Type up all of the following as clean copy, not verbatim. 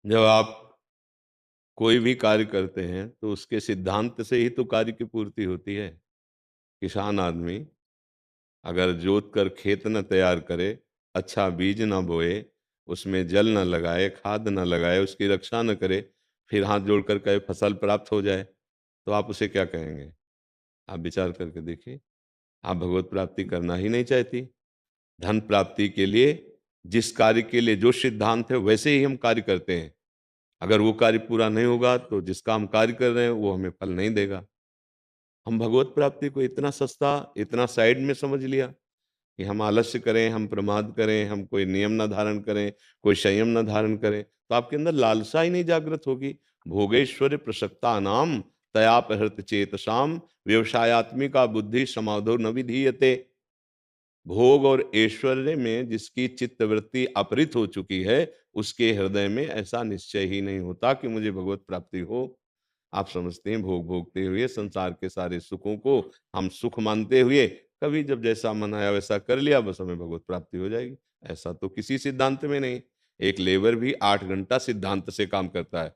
जब आप कोई भी कार्य करते हैं तो उसके सिद्धांत से ही तो कार्य की पूर्ति होती है। किसान आदमी अगर जोत कर खेत न तैयार करे, अच्छा बीज न बोए, उसमें जल न लगाए, खाद न लगाए, उसकी रक्षा न करे, फिर हाथ जोड़कर कहे फसल प्राप्त हो जाए, तो आप उसे क्या कहेंगे? आप विचार करके देखिए। आप भगवत प्राप्ति करना ही नहीं चाहती। धन प्राप्ति के लिए जिस कार्य के लिए जो सिद्धांत है वैसे ही हम कार्य करते हैं। अगर वो कार्य पूरा नहीं होगा तो जिसका हम कार्य कर रहे हैं वो हमें फल नहीं देगा। हम भगवत प्राप्ति को इतना सस्ता, इतना साइड में समझ लिया कि हम आलस्य करें, हम प्रमाद करें, हम कोई नियम ना धारण करें, कोई संयम ना धारण करें, तो आपके अंदर लालसा ही नहीं जागृत होगी। भोगेश्वर प्रसक्ता नाम तयापहृत चेतसाम व्यवसायत्मिका बुद्धि समाधो न विधीयते। भोग और ऐश्वर्य में जिसकी चित्तवृत्ति अपहृत हो चुकी है, उसके हृदय में ऐसा निश्चय ही नहीं होता कि मुझे भगवत प्राप्ति हो। आप समझते हैं भोग भोगते हुए संसार के सारे सुखों को हम सुख मानते हुए कभी जब जैसा मन आया वैसा कर लिया, बस हमें भगवत प्राप्ति हो जाएगी। ऐसा तो किसी सिद्धांत में नहीं। एक लेबर भी 8 घंटा सिद्धांत से काम करता है।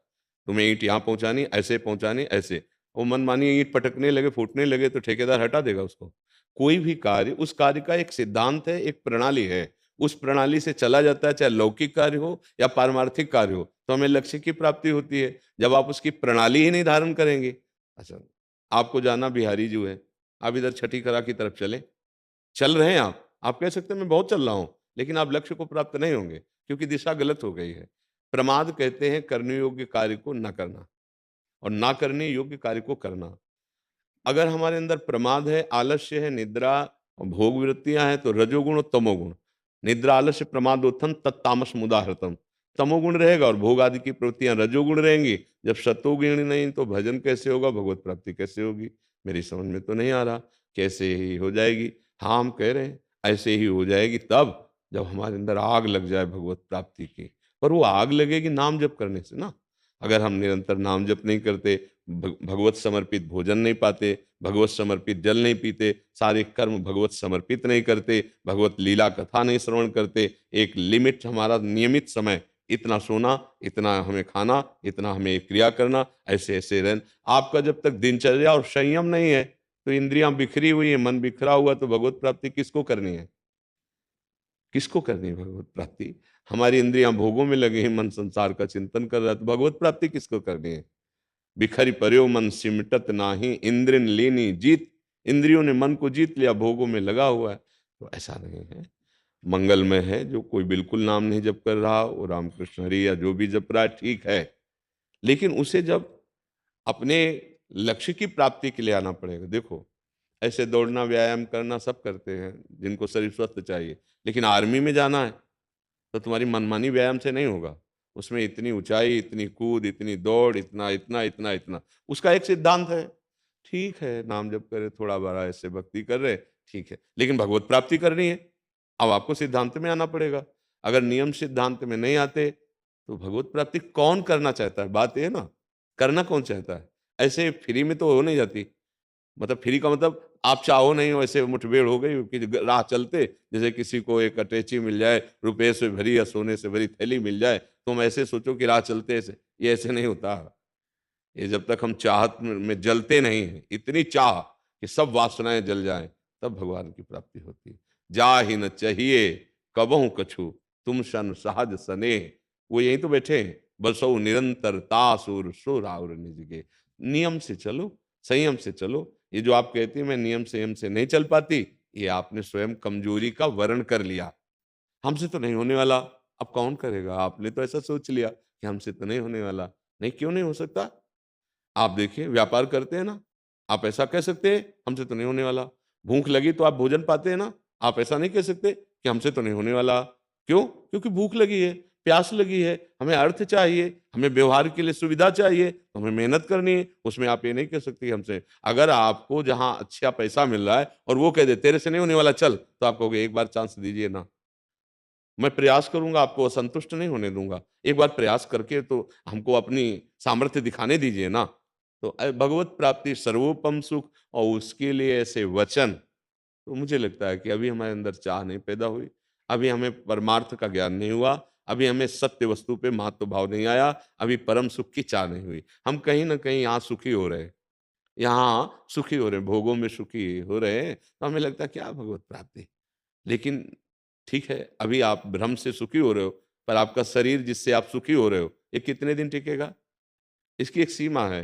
तुम्हें ईंट यहाँ पहुंचानी, ऐसे पहुंचानी, ऐसे। वो मनमानी ईंट पटकने लगे, फूटने लगे तो ठेकेदार हटा देगा उसको। कोई भी कार्य, उस कार्य का एक सिद्धांत है, एक प्रणाली है। उस प्रणाली से चला जाता है, चाहे लौकिक कार्य हो या पारमार्थिक कार्य हो, तो हमें लक्ष्य की प्राप्ति होती है। जब आप उसकी प्रणाली ही नहीं धारण करेंगे। अच्छा, आपको जाना बिहारी जो है, आप इधर छठी कला की तरफ चलें, चल रहे हैं आप कह सकते हैं मैं बहुत चल रहा हूँ, लेकिन आप लक्ष्य को प्राप्त नहीं होंगे, क्योंकि दिशा गलत हो गई है। प्रमाद कहते हैं करने योग्य कार्य को न करना, और ना करने योग्य कार्य को करना। अगर हमारे अंदर प्रमाद है, आलस्य है, निद्रा और भोग वृत्तियां हैं, तो रजोगुण और तमोगुण। निद्रा आलस्य प्रमादोत्थम तत्तामस मुदाहृतम। तमोगुण रहेगा और भोग आदि की प्रवृत्तियां रजोगुण रहेंगी। जब सतोगुण नहीं तो भजन कैसे होगा, भगवत प्राप्ति कैसे होगी? मेरी समझ में तो नहीं आ रहा। कैसे ही हो जाएगी? हाँ, हम कह रहे हैं ऐसे ही हो जाएगी तब जब हमारे अंदर आग लग जाए भगवत प्राप्ति की। पर वो आग लगेगी नाम जप करने से ना। अगर हम निरंतर नाम जप नहीं करते, भगवत समर्पित भोजन नहीं पाते, भगवत समर्पित जल नहीं पीते, सारे कर्म भगवत समर्पित नहीं करते, भगवत लीला कथा नहीं श्रवण करते, एक लिमिट हमारा नियमित समय, इतना सोना, इतना हमें खाना, इतना हमें क्रिया करना, ऐसे ऐसे रहना। आपका जब तक दिनचर्या और संयम नहीं है, तो इंद्रियां बिखरी हुई है, मन बिखरा हुआ, तो भगवत प्राप्ति किसको करनी है? किसको करनी है भगवत प्राप्ति? हमारी इंद्रियां भोगों में लगी हैं, मन संसार का चिंतन कर रहा है, तो भगवत प्राप्ति किसको करनी है? बिखरी पर्यो मन सिमटत नाही, इंद्रिन लीनी जीत। इंद्रियों ने मन को जीत लिया, भोगों में लगा हुआ है। तो ऐसा नहीं है। मंगलमय है, जो कोई बिल्कुल नाम नहीं जप कर रहा, वो रामकृष्ण हरि या जो भी जप रहा है ठीक है, लेकिन उसे जब अपने लक्ष्य की प्राप्ति के लिए आना पड़ेगा। देखो, ऐसे दौड़ना, व्यायाम करना सब करते हैं जिनको शरीर स्वस्थ चाहिए, लेकिन आर्मी में जाना है तो तुम्हारी मनमानी व्यायाम से नहीं होगा। उसमें इतनी ऊंचाई, इतनी कूद, इतनी दौड़, इतना इतना इतना इतना, उसका एक सिद्धांत है। ठीक है, नाम जप करे, थोड़ा बड़ा ऐसे भक्ति कर रहे, ठीक है, लेकिन भगवत प्राप्ति करनी है। अब आपको सिद्धांत में आना पड़ेगा। अगर नियम सिद्धांत में नहीं आते तो भगवत प्राप्ति कौन करना चाहता है? बात ये है ना, करना कौन चाहता है? ऐसे फ्री में तो हो नहीं जाती। मतलब फ्री का मतलब आप चाहो नहीं वैसे मुठभेड़ हो गई कि राह चलते जैसे किसी को एक अटैची मिल जाए, रुपये से भरी या सोने से भरी थैली मिल जाए, तो हम ऐसे सोचो कि राह चलते ऐसे, ये ऐसे नहीं होता। ये जब तक हम चाहत में जलते नहीं हैं, इतनी चाह कि सब वासनाएं जल जाएं, तब भगवान की प्राप्ति होती है। जा ही न चाहिए कबहू कछु, तुम सन सहज सनेह। वो यहीं तो बैठे हैं, बसो निरंतर तासुर सुर और निजगे। नियम से चलो, संयम से चलो। ये जो आप कहती हैं मैं नियम संयम से नहीं चल पाती, ये आपने स्वयं कमजोरी का वर्ण कर लिया। हमसे तो नहीं होने वाला। अब कौन करेगा? आपने तो ऐसा सोच लिया कि हमसे तो नहीं होने वाला। नहीं, क्यों नहीं हो सकता? आप देखिए, व्यापार करते हैं ना, आप ऐसा कह सकते हैं हमसे तो नहीं होने वाला। भूख लगी तो आप भोजन पाते हैं ना, आप ऐसा नहीं कह सकते कि हमसे तो नहीं होने वाला। क्यों? क्योंकि भूख लगी है, प्यास लगी है, हमें अर्थ चाहिए, हमें व्यवहार के लिए सुविधा चाहिए, तो हमें मेहनत करनी है। उसमें आप ये नहीं कह सकते कि हमसे। अगर आपको जहाँ अच्छा पैसा मिल रहा है और वो कह दे तेरे से नहीं होने वाला चल, तो आप कहोगे एक बार चांस दीजिए ना, मैं प्रयास करूँगा, आपको असंतुष्ट नहीं होने दूँगा। एक बार प्रयास करके तो हमको अपनी सामर्थ्य दिखाने दीजिए ना। तो भगवत प्राप्ति सर्वोपम सुख, और उसके लिए ऐसे वचन, तो मुझे लगता है कि अभी हमारे अंदर चाह नहीं पैदा हुई। अभी हमें परमार्थ का ज्ञान नहीं हुआ। अभी हमें सत्य वस्तु पे महत्व भाव नहीं आया, अभी परम सुख की चाह नहीं हुई। हम कहीं न कहीं यहाँ सुखी हो रहे हैं, यहाँ सुखी हो रहे हैं, भोगों में सुखी हो रहे हैं, तो हमें लगता है क्या भगवत प्राप्ति? लेकिन ठीक है, अभी आप भ्रम से सुखी हो रहे हो, पर आपका शरीर जिससे आप सुखी हो रहे हो, ये कितने दिन टिकेगा? इसकी एक सीमा है।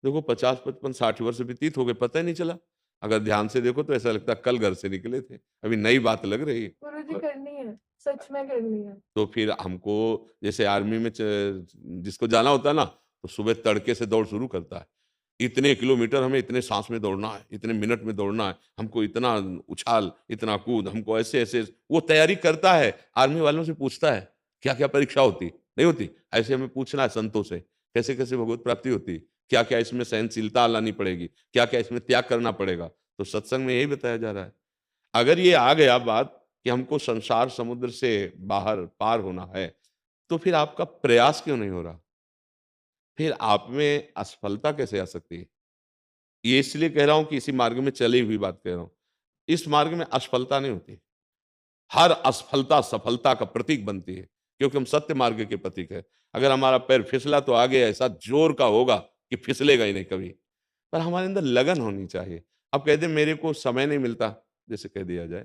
देखो 50, 55, 60 वर्ष व्यतीत हो गए, पता ही नहीं चला। अगर ध्यान से देखो तो ऐसा लगता है कल घर से निकले थे, अभी नई बात लग रही है। गुरुजी और करनी है, सच में करनी है। तो फिर हमको जैसे आर्मी में जिसको जाना होता है ना, तो सुबह तड़के से दौड़ शुरू करता है। इतने किलोमीटर हमें इतने सांस में दौड़ना है, इतने मिनट में दौड़ना है, हमको इतना उछाल, इतना कूद, हमको ऐसे-ऐसे वो तैयारी करता है, आर्मी वालों से पूछता है, क्या-क्या परीक्षा होती? नहीं होती? ऐसे हमें पूछना है संतों से, कैसे-कैसे भगवत प्राप्ति होती? क्या-क्या इसमें सहनशीलता लानी पड़ेगी? क्या-क्या इसमें त्याग करना पड़ेगा? तो सत्संग में यही बताया जा रहा है। अगर ये आ गया बात कि हमको संसार समुद्र से बाहर पार होना है, तो फिर आपका प्रयास क्यों नहीं हो रहा? फिर आप में असफलता कैसे आ सकती है? ये इसलिए कह रहा हूँ कि इसी मार्ग में चली हुई बात कह रहा हूँ। इस मार्ग में असफलता नहीं होती। हर असफलता सफलता का प्रतीक बनती है, क्योंकि हम सत्य मार्ग के प्रतीक हैं। अगर हमारा पैर फिसला तो आगे ऐसा जोर का होगा कि फिसलेगा ही नहीं कभी। पर हमारे अंदर लगन होनी चाहिए। अब कह दें मेरे को समय नहीं मिलता, जैसे कह दिया जाए,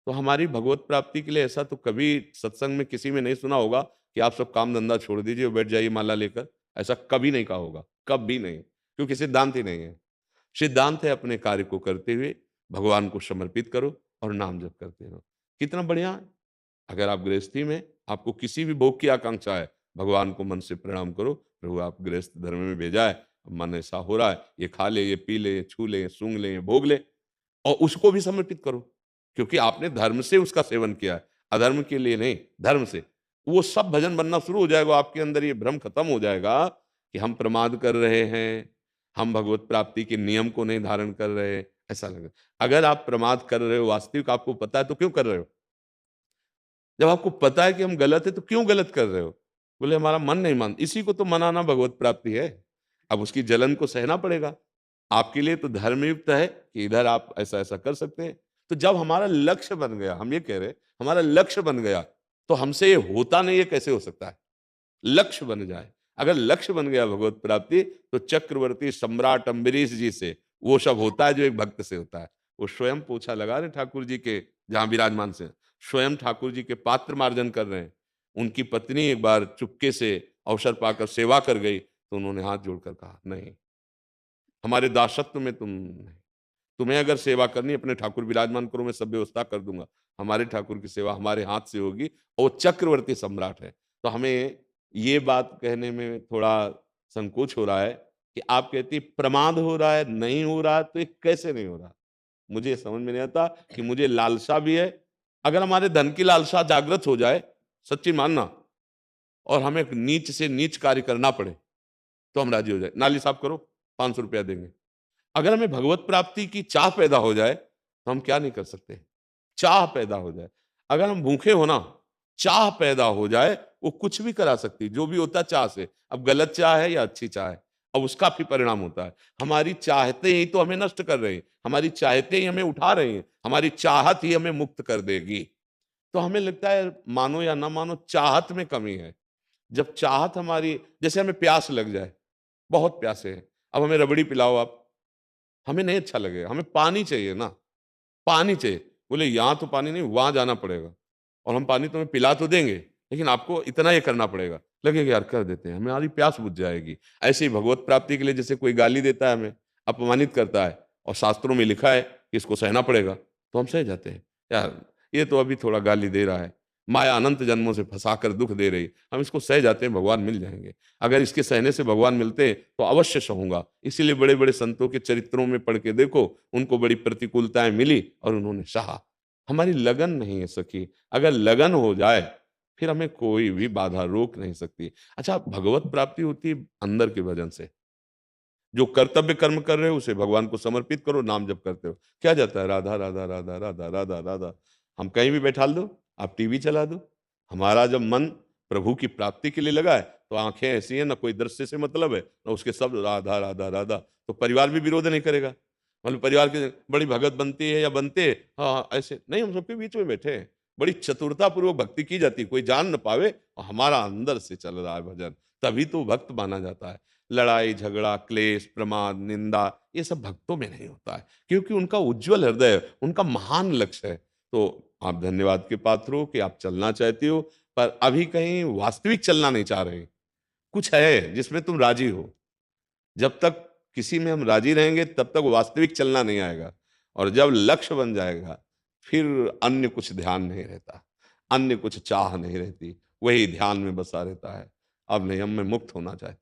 तो हमारी भगवत प्राप्ति के लिए ऐसा तो कभी सत्संग में किसी में नहीं सुना होगा कि आप सब काम-धंधा छोड़ दीजिए और बैठ जाइए माला लेकर। ऐसा कभी नहीं कहा होगा, कभी नहीं, क्योंकि सिद्धांत ही नहीं है। सिद्धांत है अपने कार्य को करते हुए भगवान को समर्पित करो और नाम जप करते रहो। कितना बढ़िया है। अगर आप गृहस्थी में आपको किसी भी भोग की आकांक्षा है, भगवान को मन से प्रणाम करो, प्रभु आप गृहस्थ धर्म में भेजा है, मन ऐसा हो रहा है, ये खा ले, ये पी ले, ये छू ले, ये सूंघ ले, ये भोग ले और उसको भी समर्पित करो। क्योंकि आपने धर्म से उसका सेवन किया है, अधर्म के लिए नहीं, धर्म से। वो सब भजन बनना शुरू हो जाएगा, आपके अंदर ये भ्रम खत्म हो जाएगा कि हम प्रमाद कर रहे हैं, हम भगवत प्राप्ति के नियम को नहीं धारण कर रहे, ऐसा लगे। अगर आप प्रमाद कर रहे हो, वास्तविक आपको पता है तो क्यों कर रहे हो? जब आपको पता है कि हम गलत है तो क्यों गलत कर रहे हो? बोले हमारा मन नहीं मान इसी को तो मनाना भगवत प्राप्ति है। अब उसकी जलन को सहना पड़ेगा। आपके लिए तो धर्मयुक्त है कि इधर आप ऐसा-ऐसा कर सकते हैं। तो जब हमारा लक्ष्य बन गया, हम ये कह रहे हैं, हमारा लक्ष्य बन गया, तो हमसे ये होता नहीं है कैसे हो सकता है? लक्ष्य बन जाए। अगर लक्ष्य बन गया भगवत प्राप्ति, तो चक्रवर्ती सम्राट अम्बरीश जी से वो सब होता है जो एक भक्त से होता है। वो स्वयं पोछा लगा रहे ठाकुर जी के जहाँ विराजमान से, स्वयं ठाकुर जी के पात्र मार्जन कर रहे हैं। उनकी पत्नी एक बार चुपके से अवसर पाकर सेवा कर गई, तो उन्होंने हाथ जोड़कर कहा, "नहीं, हमारे दासत्व में तुम नहीं। तुम्हें अगर सेवा करनी है अपने ठाकुर विराजमान करो, मैं सब व्यवस्था कर दूँगा। हमारे ठाकुर की सेवा हमारे हाथ से होगी और वो चक्रवर्ती सम्राट है।" तो हमें ये बात कहने में थोड़ा संकोच हो रहा है कि आप कहती प्रमाद हो रहा है, नहीं हो रहा, तो ये कैसे नहीं हो रहा? मुझे समझ में नहीं आता कि मुझे लालसा भी है। अगर हमारे धन की लालसा जागृत हो जाए, सच्ची मानना और हमें नीच से नीच कार्य करना पड़े, तो हम राज़ी हो जाएँ। नाली साफ करो, ₹500 देंगे। अगर हमें भगवत प्राप्ति की चाह पैदा हो जाए, तो हम क्या नहीं कर सकते? चाह पैदा हो जाए। अगर हम भूखे हो ना, चाह पैदा हो जाए, वो कुछ भी करा सकती है, जो भी होता है चाह से। अब गलत चाह है या अच्छी चाह है, अब उसका भी परिणाम होता है। हमारी चाहते ही तो हमें नष्ट कर रही हैं, हमारी चाहते ही हमें उठा रही हैं, हमारी चाहत ही हमें मुक्त कर देगी। तो हमें लगता है मानो या ना मानो चाहत में कमी है। जब चाहत हमारी जैसे हमें प्यास लग जाए, बहुत प्यासे हैं, अब हमें रबड़ी पिलाओ आप, हमें नहीं अच्छा लगेगा, हमें पानी चाहिए ना, पानी चाहिए। बोले यहाँ तो पानी नहीं, वहाँ जाना पड़ेगा और हम पानी तुम्हें पिला तो देंगे, लेकिन आपको इतना ये करना पड़ेगा। लगेगा यार कर देते हैं, हमारी प्यास बुझ जाएगी। ऐसे ही भगवत प्राप्ति के लिए जैसे कोई गाली देता है हमें, अपमानित करता है और शास्त्रों में लिखा है कि इसको सहना पड़ेगा, तो हम सह जाते हैं। यार ये तो अभी थोड़ा गाली दे रहा है, माया अनंत जन्मों से फँसाकर दुःख दे रही, हम इसको सह जाते हैं, भगवान मिल जाएँगे। अगर इसके सहने से भगवान मिलते तो अवश्य सहूँगा। इसीलिए बड़े-बड़े संतों के चरित्रों में पढ़ के देखो, उनको बड़ी प्रतिकूलताएँ मिली और उन्होंने सहा। हमारी लगन नहीं है सखी, अगर लगन हो जाए, फिर हमें कोई भी बाधा रोक नहीं सकती। अच्छा भगवत प्राप्ति होती है अंदर के भजन से। जो कर्तव्य कर्म कर रहे हो उसे भगवान को समर्पित करो, नाम जप करते हो। क्या जाता है राधा, राधा, राधा, राधा, राधा, राधा। हम कहीं भी बैठाल दो, आप टीवी चला दो। हमारा जब मन प्रभु की प्राप्ति के लिए लगा है, तो आँखें ऐसी हैं ना कोई दृश्य से मतलब है, ना उसके शब्द राधा, राधा, राधा। तो परिवार भी विरोध नहीं करेगा। मतलब परिवार के बड़ी भगत बनती है या बनते हैं, हाँ, ऐसे नहीं हम सबके बीच में बैठे हैं। बड़ी चतुरतापूर्वक भक्ति की जाती है, कोई जान ना पावे और हमारा अंदर से चल रहा है भजन, तभी तो भक्त माना जाता है। लड़ाई, झगड़ा, क्लेश, प्रमाद, निंदा ये सब भक्तों में नहीं होता है, क्योंकि उनका उज्जवल हृदय है, उनका महान लक्ष्य है। तो आप धन्यवाद के पात्र हो कि आप चलना चाहती हो, पर अभी कहीं वास्तविक चलना नहीं चाह रहे। कुछ है जिसमें तुम राजी हो। जब तक किसी में हम राजी रहेंगे तब तक वास्तविक चलना नहीं आएगा, और जब लक्ष्य बन जाएगा फिर अन्य कुछ ध्यान नहीं रहता, अन्य कुछ चाह नहीं रहती, वही ध्यान में बसा रहता है। अब नहीं, अब मैं मुक्त होना चाहता हूं।